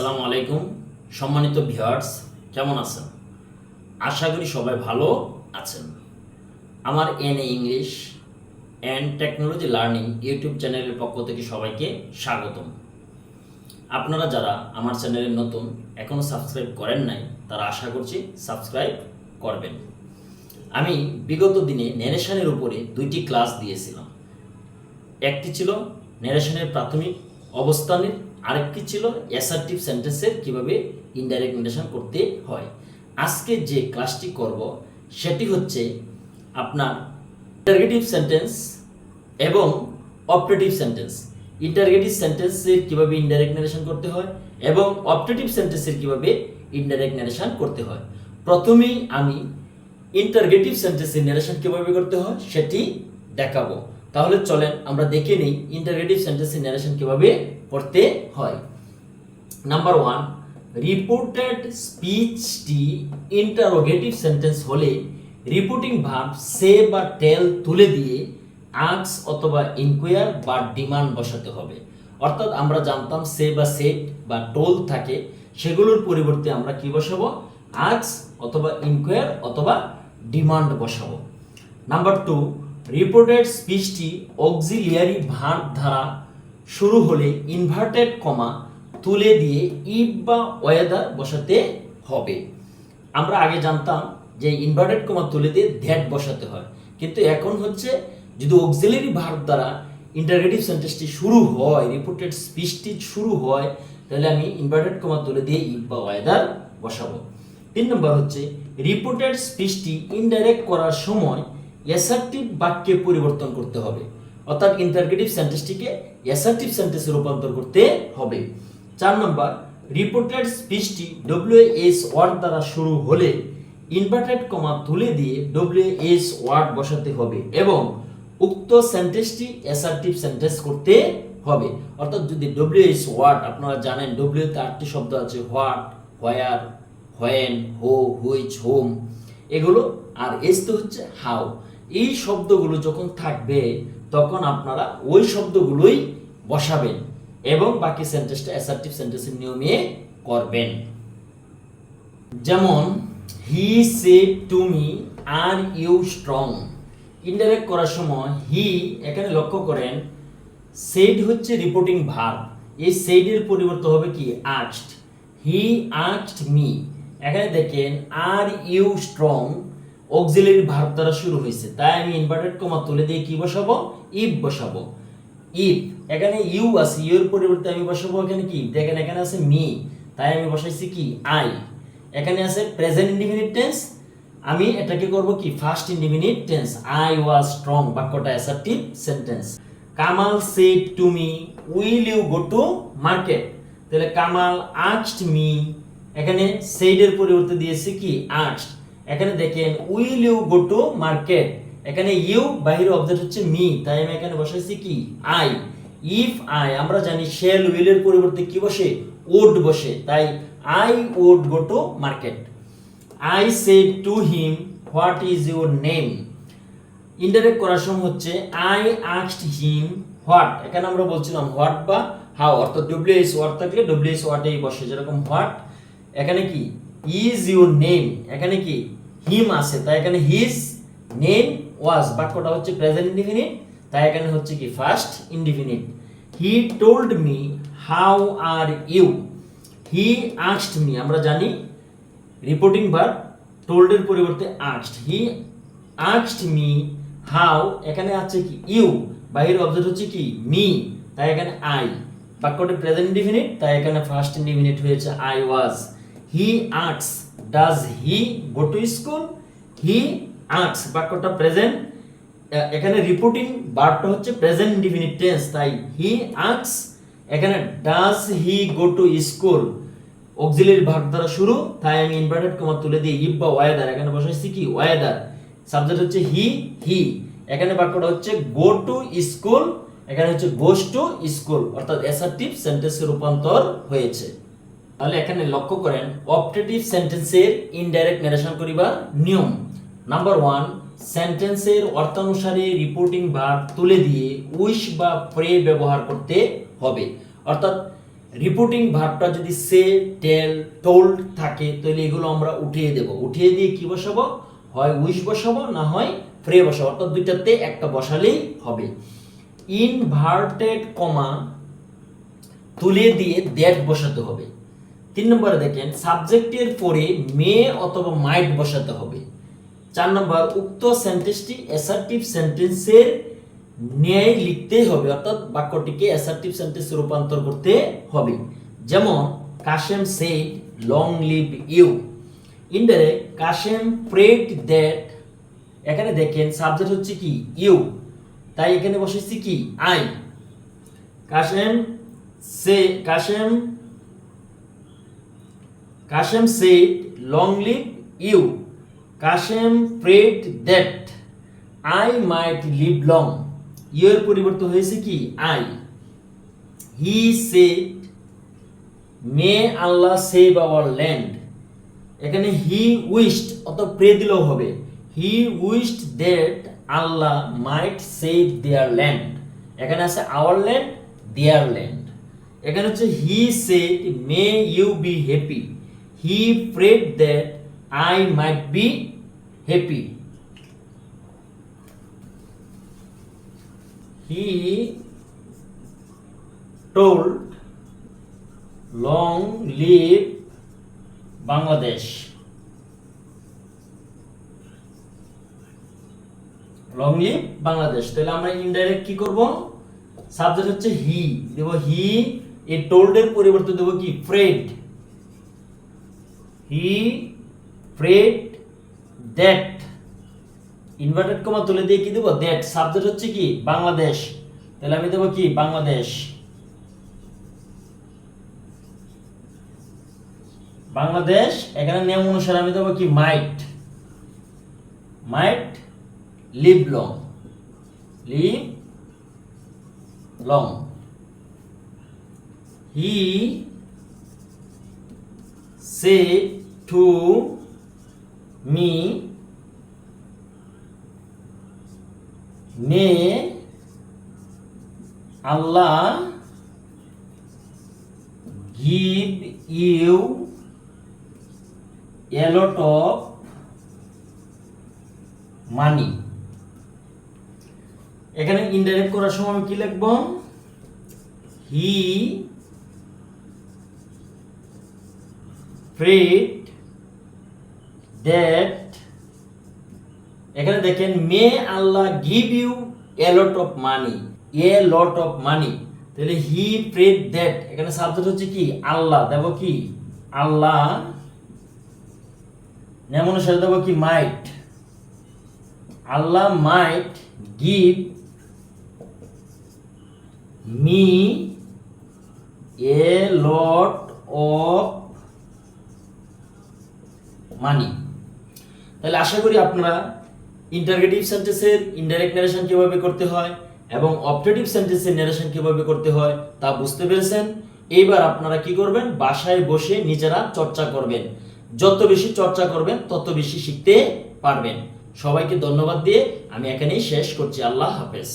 আসসালামু আলাইকুম সম্মানিত ভিউয়ার্স, কেমন আছেন? আশা করি সবাই ভালো আছেন। আমার NA English and technology learning YouTube চ্যানেলের পক্ষ থেকে সবাইকে স্বাগতম। আপনারা যারা আমার চ্যানেলে নতুন, এখনও সাবস্ক্রাইব করেন নাই, তারা আশা করছি সাবস্ক্রাইব করবেন। আমি বিগত দিনে ন্যারেশনের উপরে 2টি ক্লাস দিয়েছিলাম। একটি ছিল ন্যারেশনের প্রাথমিক অবস্থানের, আরেকটি ছিল অ্যাসার্টিভ সেন্টেন্সের কিভাবে ইনডাইরেক্ট ন্যারেশন করতে হয়। আজকে যে ক্লাসটি করব সেটি হচ্ছে আপনার ইন্টারগেটিভ সেন্টেন্স এবং অপারেটিভ সেন্টেন্স। ইন্টারগেটিভ সেন্টেন্সের কিভাবে ইনডাইরেক্ট ন্যারেশন করতে হয় এবং অপারেটিভ সেন্টেন্সের কিভাবে ইনডাইরেক্ট ন্যারেশন করতে হয়। প্রথমেই আমি ইন্টারগেটিভ সেন্টেন্সের ন্যারেশন কিভাবে করতে হয় সেটি দেখাবো। তাহলে চলেন আমরা দেখে নিই ইন্টারগেটিভ সেন্টেন্সের ন্যারেশন কিভাবে করতে হয়। নাম্বার 1, রিপোর্টেড স্পিচটি ইন্টারোগেটিভ সেন্টেন্স হলে রিপোর্টিং ভার্ব সে বা টেল তুলে দিয়ে আস্ক অথবা ইনকোয়ার বা ডিমান্ড বসাতে হবে। অর্থাৎ আমরা জানতাম সে বা সেট বা টোল থাকে, সেগুলোর পরিবর্তে আমরা কি বসাবো? আস্ক অথবা ইনকোয়ার অথবা ডিমান্ড বসাবো। নাম্বার 2, রিপোর্টেড স্পিচটি অক্সিলিয়ারি ভার্ব দ্বারা শুরু হলে ইনভার্টেড কমা তুলে দিয়ে ইফ বা ওয়েদার বসাতে হবে। আমরা আগে জানতাম যে ইনভার্টেড কমা তুলে দিয়ে দ্যাট বসাতে হয়, কিন্তু এখন হচ্ছে যদি অক্সিলিয়ারি ভার্ব দ্বারা ইন্টারগেটিভ সেন্টেন্সটি শুরু হয়, রিপোর্টেড স্পিচটি শুরু হয়, তাহলে আমি ইনভার্টেড কমা তুলে দিয়ে ইফ বা ওয়েদার বসাবো। 3 নম্বর হচ্ছে রিপোর্টেড স্পিচটি ইনডাইরেক্ট করার সময় অ্যাসার্টিভ বাক্যে পরিবর্তন করতে হবে। অর্থাৎ ইন্টারগেটিভ সেন্টেন্সটিকে অ্যাসার্টিভ সেন্টেন্সে রূপান্তর করতে হবে। 4 নম্বর, রিপোর্টেড স্পিচটি ডব্লিউএস ওয়ার্ড দ্বারা শুরু হলে ইনভার্টেড কমা তুলে দিয়ে ডব্লিউএস ওয়ার্ড বসাতে হবে এবং উক্ত সেন্টেন্সটি অ্যাসার্টিভ সেন্টেন্স করতে হবে। অর্থাৎ যদি ডব্লিউএস ওয়ার্ড, আপনারা জানেন ডব্লিউতে 8টি শব্দ আছে, হোয়াট, হোয়ার, হোয়েন, হো, হুইচ, হোম, এগুলো, আর এস তো হচ্ছে হাউ। এই শব্দগুলো যখন থাকবে তখন আপনারা ওই শব্দগুলোই বসাবেন এবং বাকি সেন্টেন্সটা অ্যাসার্টিভ সেন্টেন্সের নিয়মে করবেন। যেমন he said to me are you strong. Indirect করার সময় হি, এখানে লক্ষ্য করেন সেড হচ্ছে রিপোর্টিং ভার্ব, এই সেডের পরিবর্তে হবে কি? আস্কড। He asked me. এখানে দেখেন are you strong auxiliary verb দ্বারা শুরু হয়েছে, তাই আমি ইনভার্টেড কমা তুলে দিয়ে কি বসাবো? ইফ বসাবো। ইফ, এখানে ইউ আছে, ইউ এর পরিবর্তে আমি বসাবো এখানে কি? দেখেন এখানে আছে মি, তাই আমি বসাইছি কি? আই। এখানে আছে প্রেজেন্ট ইনডিফিনিট টেন্স, আমি এটাকে করব কি? First indefinite tense. I was strong, বাক্যটা assertive sentence. Kamal said to me will you go to market. তাহলে কামাল আস্কড মি, এখানে সেড এর পরিবর্তে দিয়েছি কি? আস্কড। এখানে দেখেন will you go to market, এখানে ইউ বাহিরে অবজেক্ট হচ্ছে মি, তাই আমি এখানে বসাইছি কি? আই। ইফ আই, আমরা জানি শেল উইল এর পরিবর্তে কি বসে? উড বসে, তাই I would go to market. I said to him what is your name. Indirect করার সময় হচ্ছে আই আস্কড হিম হোয়াট, এখানে আমরা বলছিলাম হোয়াট বা হাউ, অর্থাৎ ডব্লিউএস ওয়ার্ড থাকলে ডব্লিউএস ওয়ার্ডেই বসে, যেরকম হোয়াট, এখানে কি? ইজ ইউর নেম, এখানে কি? হিম আছে, তাই এখানে হিজ নেম ওয়াজ, বাক্যটা হচ্ছে প্রেজেন্ট ইনডিফিনিট, তাই এখানে হচ্ছে কি? First indefinite. He told me how are you. He asked me, আমরা জানি রিপোর্টিং ভার্ব টোল্ড এর পরিবর্তে asked. He asked me how, এখানে আছে কি? ইউ, বাহির অবজেক্ট হচ্ছে কি? মি, তাই এখানে আই, বাক্যটা প্রেজেন্ট ইনডিফিনিট, তাই এখানে ফার্স্ট ইনডিফিনিট হয়েছে I was. He asks, does he go to school? He asks, বাক্যটা প্রেজেন্ট, এখানে রিপোর্টিং ভার্বটা হচ্ছে প্রেজেন্ট ইনডিফিনিট টেন্স, তাই হি আস্কস। এখানে does he go to school auxiliary verb দ্বারা শুরু, তাই আমি ইনভার্টেড কমা তুলে দিয়ে ইফ বা ওয়েদার, এখানে বসাইছি কি? ওয়েদার। সাবজেক্ট হচ্ছে হি, এখানে বাক্যটা হচ্ছে গো টু স্কুল, এখানে হচ্ছে গোস টু স্কুল, অর্থাৎ অ্যাসার্টিভ সেন্টেন্সে রূপান্তর হয়েছে। তাহলে এখানে লক্ষ্য করেন অপারেটিভ সেন্টেন্সের ইনডাইরেক্ট ন্যারেশন করিবার নিয়ম। নাম্বার 1, সেন্টেন্সের অর্থানুসারে রিপোর্টিং ভার্ব তুলে দিয়ে উইশ বা প্রে ব্যবহার করতে হবে। অর্থাৎ রিপোর্টিং ভার্বটা যদি সে, টেল, টোল্ড থাকে তাহলে এগুলো আমরা উঠিয়ে দেব। উঠিয়ে দিয়ে কি বসাবো? হয় উইশ বসাবো, না হয় ফ্রে বসাবো, অর্থাৎ দুইটাতে একটা বসালেই হবে। ইনভার্টেড কমা তুলে দিয়ে দ্যাট বসাতে হবে। 3 নম্বরে দেখেন সাবজেক্টের পরে মে অথবা মাইট বসাতে হবে। 4 নম্বর উক্ত সেন্টেন্সটি অ্যাসার্টিভ সেন্টেন্সের ন্যায় লিখতে হবে, অর্থাৎ বাক্যটিকে অ্যাসার্টিভ সেন্টেন্সে রূপান্তর করতে হবে। যেমন Kashem said long live you. Indirect Kashem prayed that, এখানে দেখেন সাবজেক্ট হচ্ছে কি ইউ, তাই এখানে বসেছি কি I. Kashem said long live you. Kashem prayed that I might live long. You এর পরিবর্তন হয়েছে কি I. He said may Allah save our land. এখানে he wished, অর্থাৎ প্রে দিলেও হবে। He wished that Allah might save their land. এখানে আছে our land, their land. এখানে হচ্ছে he said may you be happy. He prayed that I might be happy. He told long live Bangladesh. Long live Bangladesh. তাহলে আমরা indirect কি করব? Subject হচ্ছে হি, দেব হি, এই টোল্ড এর পরিবর্তে দেব কি prayed. He prayed that, inverted comma তুলে দিয়ে কি দেব দ্যাট, সাবজেক্ট হচ্ছে কি বাংলাদেশ, তাহলে আমি দেব কি বাংলাদেশ। বাংলাদেশ এখানে নিয়ম অনুসারে আমি দেব কি মাইট live long. He said to me may Allah give you a lot of money. এখানে ইনডাইরেক্ট করার সময় আমি কি লিখব? হি prayed that, এখানে দেখেন may Allah give you a lot of money, তাহলে হি prayed that, এখানে সাবজেক্ট হচ্ছে কি আল্লাহ, দেব কি আল্লাহ, নাম অনুসারে দেব কি মাইট, আল্লাহ might give me a lot of money. তাহলে আশা করি আপনারা ইন্টারগেটিভ সেন্টেন্সের ইনডাইরেক্ট নারেশন কিভাবে করতে হয় এবং অবজেক্টিভ সেন্টেন্সের নারেশন কিভাবে করতে হয় তা বুঝতে পেরেছেন। এইবার আপনারা কি করবেন? বাসায় বসে নিজেরা চর্চা করবেন। যত বেশি চর্চা করবেন তত বেশি শিখতে পারবেন। সবাইকে ধন্যবাদ দিয়ে আমি এখানেই শেষ করছি। আল্লাহ হাফেজ।